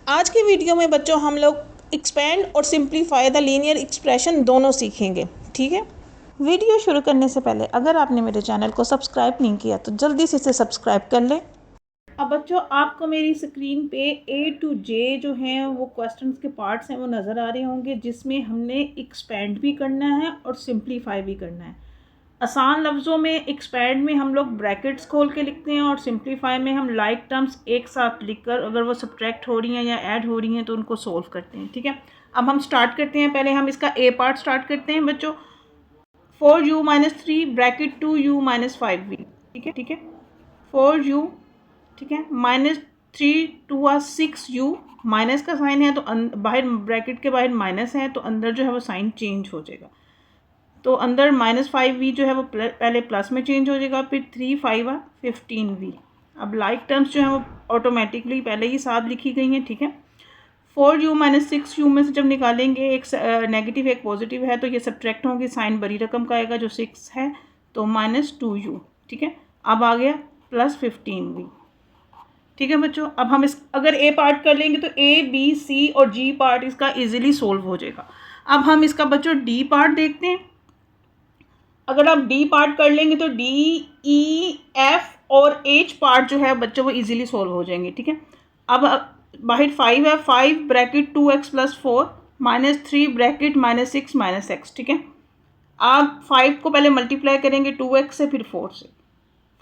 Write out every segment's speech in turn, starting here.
आज की वीडियो में बच्चों हम लोग एक्सपेंड और सिंप्लीफाई द लीनियर एक्सप्रेशन दोनों सीखेंगे। ठीक है, वीडियो शुरू करने से पहले अगर आपने मेरे चैनल को सब्सक्राइब नहीं किया तो जल्दी से इसे सब्सक्राइब कर लें। अब बच्चों आपको मेरी स्क्रीन पे A to J जो हैं वो क्वेश्चंस के पार्ट्स हैं वो नज़र आ रहे होंगे, जिसमें हमने एक्सपेंड भी करना है और सिंप्लीफाई भी करना है। आसान लफ्ज़ों में एक्सपैंड में हम लोग ब्रैकेट्स खोल के लिखते हैं और सिंप्लीफाई में हम लाइक टर्म्स एक साथ लिखकर अगर वो सब्ट्रैक्ट हो रही हैं या ऐड हो रही हैं तो उनको सोल्व करते हैं। ठीक है, अब हम स्टार्ट करते हैं। पहले हम इसका ए पार्ट स्टार्ट करते हैं बच्चों। 4u-3 bracket 2u-5v। ठीक है 4u, ठीक है, -3 2 6u, माइनस का साइन है तो बाहर ब्रैकेट के बाहर माइनस है तो अंदर जो है वो साइन चेंज हो जाएगा। तो अंदर -5v जो है वो पहले प्लस में चेंज हो जाएगा, फिर 3 5 15v। अब लाइक टर्म्स जो है वो ऑटोमेटिकली पहले ही साथ लिखी गई हैं। ठीक है, 4u-6u में से जब निकालेंगे एक नेगेटिव एक पॉजिटिव है तो ये सब्ट्रैक्ट होंगे, साइन बड़ी रकम का आएगा जो 6 है तो -2u। ठीक है, अब आ गया +15v। ठीक है बच्चों, अब हम इस अगर ए पार्ट कर लेंगे तो ए बी सी और जी पार्ट इसका इजीली सोल्व हो जाएगा। अब हम इसका बच्चों डी पार्ट देखते हैं। अगर आप डी पार्ट कर लेंगे तो डी ई एफ और एच पार्ट जो है बच्चों वो इजीली सोल्व हो जाएंगे। ठीक है, अब बाहर 5 है, 5 ब्रैकेट 2x + 4 -3 ब्रैकेट -6 -x। ठीक है, आप 5 को पहले मल्टीप्लाई करेंगे 2x से फिर 4 से।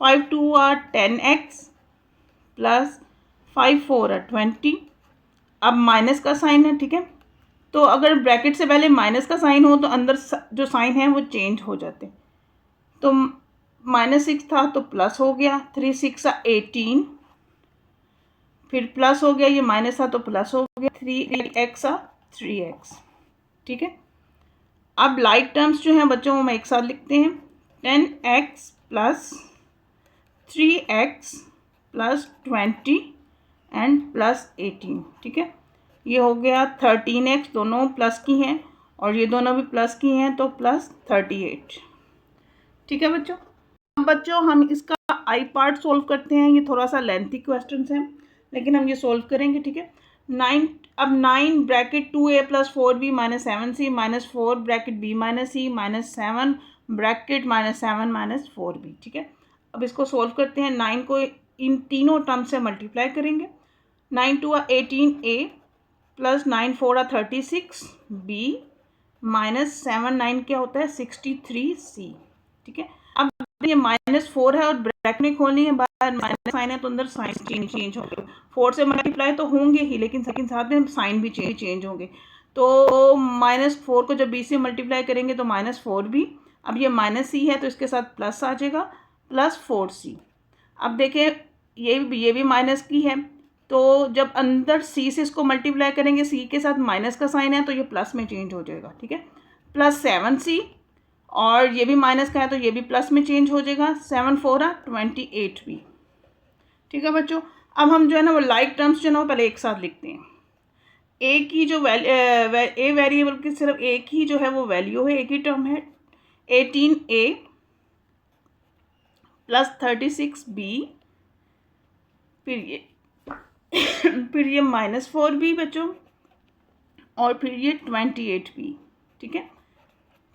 5 2 are 10x प्लस 5 4 are 20। अब माइनस का साइन है। ठीक है, तो अगर ब्रैकेट से पहले माइनस का साइन हो तो अंदर जो साइन है वो चेंज हो जाते। तो -6 था तो प्लस हो गया, 3 6 18, फिर प्लस हो गया, ये माइनस था तो प्लस हो गया, 3x 3x। ठीक है, अब लाइक टर्म्स जो हैं बच्चों में एक साथ लिखते हैं। 10x plus 3x plus 20 and plus 18। ठीक है, ये हो गया 13x, दोनों प्लस की हैं और ये दोनों भी प्लस की हैं तो +38। ठीक है बच्चों, अब बच्चों हम इसका आई पार्ट सोल्व करते हैं। ये थोड़ा सा लेंथी क्वेश्चन है लेकिन हम ये सोल्व करेंगे। ठीक है, 9 bracket 2a + 4b -7c -4 bracket b -c -7 bracket -7 4b। ठीक है, अब इसको सोल्व करते हैं। 9 को इन तीनों टर्म से मल्टीप्लाई करेंगे। 9 2 18a प्लस 9 4 36b -7 9 क्या होता है 63c। ठीक है, अब ये -4 है और ब्रैकेट में खोलनी है, बाहर माइनस साइन है तो अंदर साइन चेंज होंगे। 4 से मल्टीप्लाई तो होंगे ही लेकिन साथ में साइन भी चेंज होंगे। तो -4 को जब b से मल्टीप्लाई करेंगे तो -4b। अब ये -c है तो इसके साथ प्लस आ जाएगा +4c। अब देखें ये भी माइनस की है तो जब अंदर c से इसको मल्टीप्लाई करेंगे, c के साथ माइनस का साइन है तो ये प्लस में चेंज हो जाएगा। ठीक है, +7c और ये भी माइनस का है तो ये भी प्लस में चेंज हो जाएगा। 7 4 28b। ठीक है बच्चों, अब हम जो है ना वो लाइक टर्म्स जो है ना वो पहले एक साथ लिखते हैं। ए की जो ए वेरिएबल की सिर्फ एक ही जो है वो वैल्यू है, एक ही टर्म है 18a प्लस 36b, फिर ये -4b बच्चों और फिर ये 28b। ठीक है,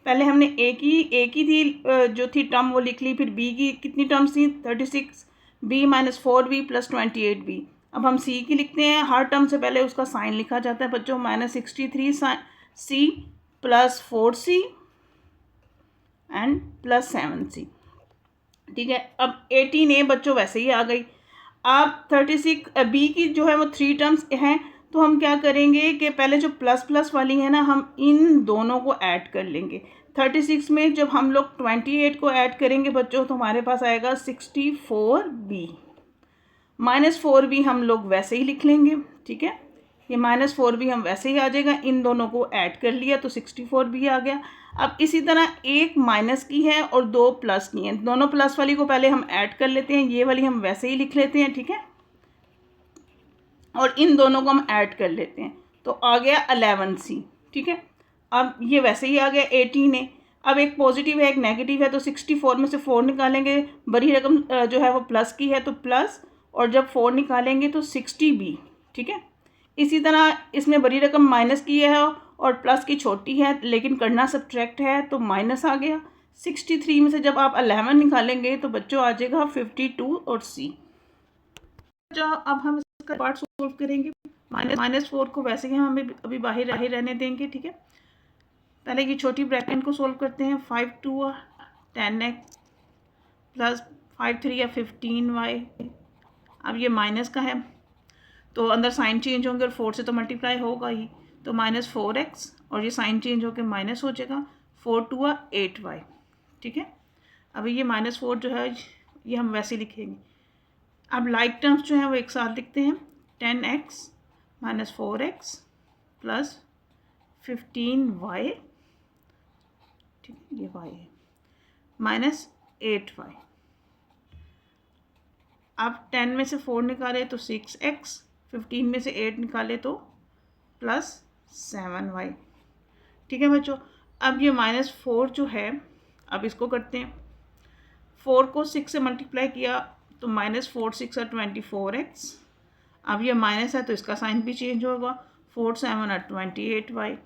पहले हमने ए की थी जो थी टर्म वो लिख ली, फिर बी की कितनी टर्म्स थी 36b -4b प्लस 28b। अब हम सी की लिखते हैं। हर टर्म से पहले उसका साइन लिखा जाता है बच्चों, -63c plus 4c and plus 7c। ठीक है, अब 18a बच्चों वैसे ही आ गई। अब 36 बी की जो है वो 3 टर्म्स हैं तो हम क्या करेंगे कि पहले जो प्लस प्लस वाली है ना हम इन दोनों को ऐड कर लेंगे। 36 में जब हम लोग 28 को ऐड करेंगे बच्चों तो हमारे पास आएगा 64b। -4b हम लोग वैसे ही लिख लेंगे। ठीक है, ये -4b हम वैसे ही आ जाएगा, इन दोनों को ऐड कर लिया तो 64b आ गया। अब इसी तरह एक माइनस की है और 2 प्लस की हैं, दोनों प्लस वाली को पहले हम ऐड कर लेते हैं, ये वाली हम वैसे ही लिख लेते हैं। ठीक है, और इन दोनों को हम ऐड कर लेते हैं तो आ गया 11c। ठीक है, अब ये वैसे ही आ गया 18a। अब एक पॉजिटिव है एक नेगेटिव है तो 64 में से 4 निकालेंगे, बड़ी रकम जो है वो प्लस की है तो प्लस, और जब 4 निकालेंगे तो 60b। ठीक है, इसी तरह इसमें बड़ी रकम माइनस की है और प्लस की छोटी है, लेकिन करना सब्ट्रैक्ट है, तो माइनस आ गया। 63 में से जब आप 11 निकालेंगे तो बच्चों आ जाएगा 52 और सी। अब हम इसका पार्ट सोल्व करेंगे। -4 को वैसे ही हम हमें अभी बाहर रहने देंगे, ठीक है। पहले ये छोटी ब्रैकेट को सोल्व करते हैं। 5 2 10x प्लस 5 3 15y। अब ये माइनस का है तो अंदर साइन चेंज होंगे और 4 से तो मल्टीप्लाई होगा ही, तो -4x और ये साइन चेंज होकर माइनस हो जाएगा। 4 2 8y, ठीक है। अभी ये -4 जो है ये हम वैसे लिखेंगे। अब लाइक टर्म्स जो हैं वो एक साथ लिखते हैं। 10x -4x प्लस 15y, ठीक है, ये y है, माइनस 8y। अब 10 में से 4 निकाले तो 6x, 15 में से 8 निकाले तो प्लस 7y, ठीक है बच्चों। अब ये -4 जो है, अब इसको करते हैं। 4 को 6 से मल्टीप्लाई किया तो -4 6 24x। अब ये माइनस है तो इसका साइन भी चेंज होगा। 4 7 28y।